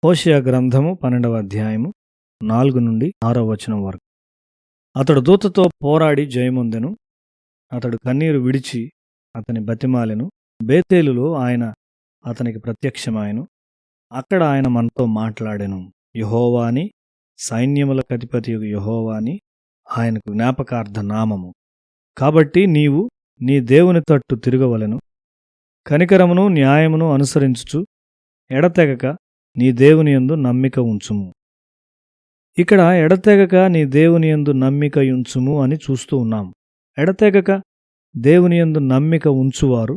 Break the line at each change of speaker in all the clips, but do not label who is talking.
హోషేయ గ్రంథము 12వ అధ్యాయము 4 నుండి 6వ వచనం వరకు. అతడు దూతతో పోరాడి జయమొందెను. అతడు కన్నీరు విడిచి అతని బతిమాలెను. బేతేలులో ఆయన అతనికి ప్రత్యక్షమాయెను. అక్కడ ఆయన మనతో మాట్లాడెను. యెహోవా అని, సైన్యములకు అధిపతియగు యెహోవా అని ఆయనకు జ్ఞాపకార్థ నామము. కాబట్టి నీవు నీ దేవుని తట్టు తిరగవలెను. కనికరమును న్యాయమును అనుసరించుచు ఎడతెగక నీ దేవుని యందు నమ్మిక ఉంచుము. ఇక్కడ ఎడతెగక నీ దేవుని యందు నమ్మిక ఉంచుము అని చూస్తూ ఉన్నాం. ఎడతెగక దేవుని యందు నమ్మిక ఉంచువారు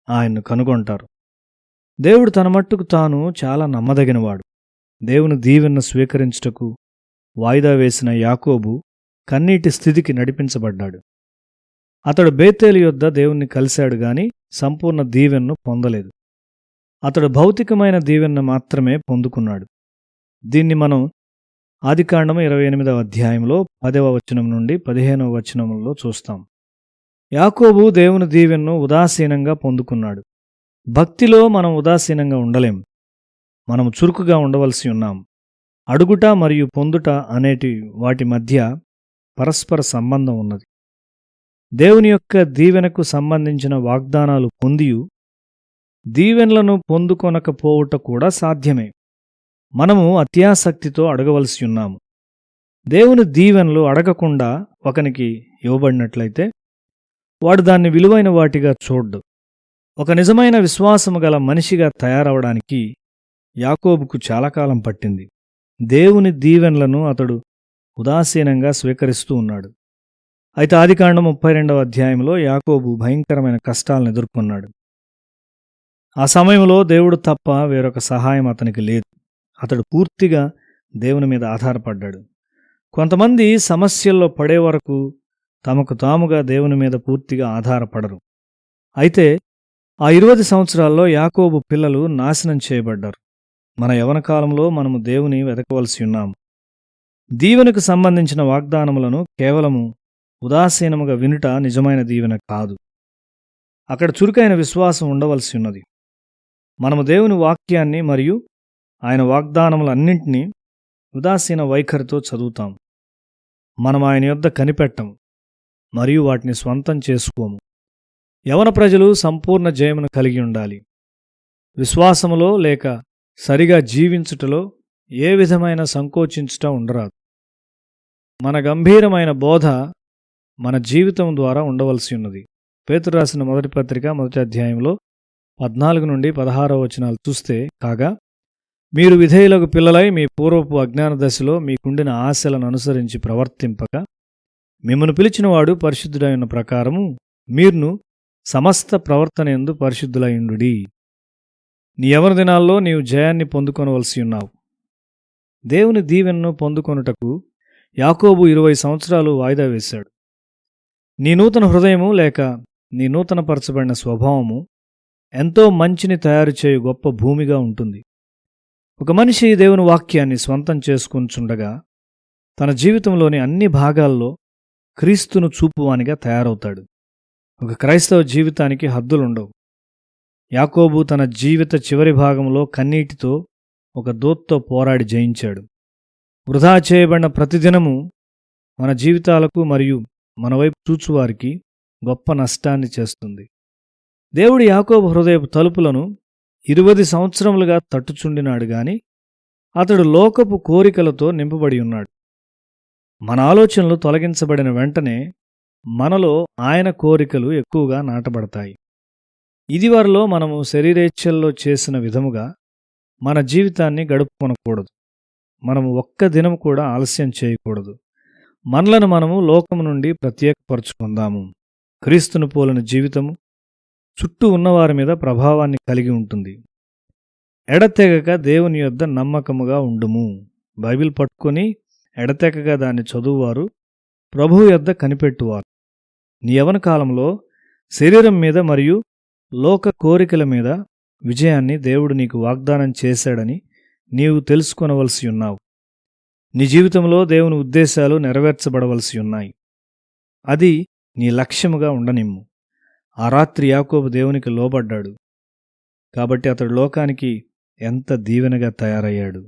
ఆయన్ను కనుగొంటారు. దేవుడు తన మట్టుకు తాను చాలా నమ్మదగినవాడు. దేవుని దీవెనను స్వీకరించుటకు వాయిదా వేసిన యాకోబు కన్నీటి స్థితికి నడిపించబడ్డాడు. అతడు బేతేలు యొద్ద దేవుణ్ణి కలిశాడు గాని సంపూర్ణ దీవెనను పొందలేదు. అతడు భౌతికమైన దీవెనను మాత్రమే పొందుకున్నాడు. దీన్ని మనం ఆదికాండము 28వ అధ్యాయంలో 10వ వచనం నుండి 15వ వచనంలో చూస్తాం. యాకోబు దేవుని దీవెనను ఉదాసీనంగా పొందుకున్నాడు. భక్తిలో మనం ఉదాసీనంగా ఉండలేం. మనం చురుకుగా ఉండవలసి ఉన్నాం. అడుగుట మరియు పొందుట అనేటి వాటి మధ్య పరస్పర సంబంధం ఉన్నది. దేవుని యొక్క దీవెనకు సంబంధించిన వాగ్దానాలు పొందియు దీవెనలను పొందుకొనకపోవుట కూడా సాధ్యమే. మనము అత్యాసక్తితో అడగవలసి ఉన్నాము. దేవుని దీవెనలు అడగకుండా ఒకనికి ఇవ్వబడినట్లయితే వాడు దాన్ని విలువైన వాటిగా చూడ్డు. ఒక నిజమైన విశ్వాసము గల మనిషిగా తయారవడానికి యాకోబుకు చాలా కాలం పట్టింది. దేవుని దీవెనలను అతడు ఉదాసీనంగా స్వీకరిస్తూ ఉన్నాడు. అయితే ఆదికాండం 32వ అధ్యాయంలో యాకోబు భయంకరమైన కష్టాలను ఎదుర్కొన్నాడు. ఆ సమయంలో దేవుడు తప్ప వేరొక సహాయం అతనికి లేదు. అతడు పూర్తిగా దేవుని మీద ఆధారపడ్డాడు. కొంతమంది సమస్యల్లో పడే వరకు తమకు తాముగా దేవుని మీద పూర్తిగా ఆధారపడరు. అయితే ఆ 20 సంవత్సరాల్లో యాకోబు పిల్లలు నాశనం చేయబడ్డారు. మన యవ్వన కాలంలో మనము దేవుని వెతకవలసి ఉన్నాము. దీవెనకు సంబంధించిన వాగ్దానములను కేవలము ఉదాసీనముగా వినుట నిజమైన దీవెన కాదు. అక్కడ చురుకైన విశ్వాసం ఉండవలసి ఉన్నది. మనము దేవుని వాక్యాన్ని మరియు ఆయన వాగ్దానములన్నింటినీ ఉదాసీన వైఖరితో చదువుతాం. మనం ఆయన యొద్ద కనిపెట్టము మరియు వాటిని స్వంతం చేసుకోము. యవన ప్రజలు సంపూర్ణ జయమును కలిగి ఉండాలి. విశ్వాసములో లేక సరిగా జీవించుటలో ఏ విధమైన సంకోచించుట ఉండరాదు. మన గంభీరమైన బోధ మన జీవితం ద్వారా ఉండవలసి ఉన్నది. పేతురు రాసిన మొదటి పత్రిక 1వ అధ్యాయంలో 14 నుండి 16వ వచనాలు చూస్తే, కాగా మీరు విధేయులకు పిల్లలై మీ పూర్వపు అజ్ఞాన దశలో మీకుండిన ఆశలను అనుసరించి ప్రవర్తింపక మిమ్మను పిలిచినవాడు పరిశుద్ధుడై ఉన్న ప్రకారము మీరును సమస్త ప్రవర్తనయందు పరిశుద్ధులైయుండుడి. నీ యవ్వన దినాల్లో నీవు జయాన్ని పొందుకొనవలసి ఉన్నావు. దేవుని దీవెనను పొందుకొనుటకు యాకోబు 20 సంవత్సరాలు వాయిదా వేశాడు. నీ నూతన హృదయము లేక నీ నూతనపరచబడిన స్వభావము ఎంతో మంచిని తయారు చేయు గొప్ప భూమిగా ఉంటుంది. ఒక మనిషి దేవుని వాక్యాన్ని స్వంతం చేసుకుంటుండగా తన జీవితంలోని అన్ని భాగాల్లో క్రీస్తును చూపువానిగా తయారవుతాడు. ఒక క్రైస్తవ జీవితానికి హద్దులుండవు. యాకోబు తన జీవిత చివరి భాగంలో కన్నీటితో ఒక దూతతో పోరాడి జయించాడు. వృధా చేయబడిన ప్రతిదినము మన జీవితాలకు మరియు మన వైపు చూచువారికి గొప్ప నష్టాన్ని చేస్తుంది. దేవుడు యాకోబు హృదయపు తలుపులను 20 సంవత్సరములుగా తట్టుచుండినాడు గాని అతడు లోకపు కోరికలతో నింపబడి ఉన్నాడు. మన ఆలోచనలు తొలగించబడిన వెంటనే మనలో ఆయన కోరికలు ఎక్కువగా నాటబడతాయి. ఇదివరలో మనము శరీరేచ్ఛల్లో చేసిన విధముగా మన జీవితాన్ని గడుపుకొనకూడదు. మనము ఒక్క దినం కూడా ఆలస్యం చేయకూడదు. మనలను మనము లోకము నుండి ప్రత్యేకపరుచుకుందాము. క్రీస్తును పోలిన జీవితము చుట్టూ ఉన్నవారి మీద ప్రభావాన్ని కలిగి ఉంటుంది. ఎడతెగక దేవుని యొద్ద నమ్మకముగా ఉండుము. బైబిల్ పట్టుకొని ఎడతెగక దాన్ని చదువువారు ప్రభువు యొద్ద కనిపెట్టువారు. నీ యవ్వన కాలంలో శరీరం మీద మరియు లోక కోరికల మీద విజయాన్ని దేవుడు నీకు వాగ్దానం చేశాడని నీవు తెలుసుకొనవలసి ఉన్నావు. నీ జీవితంలో దేవుని ఉద్దేశాలు నెరవేర్చబడవలసి ఉన్నాయి. అది నీ లక్ష్యముగా ఉండనిమ్ము. ఆ రాత్రి యాకోబు దేవునికి లోబడ్డాడు. కాబట్టి అతడు లోకానికి ఎంత దీవెనగా తయారయ్యాడు.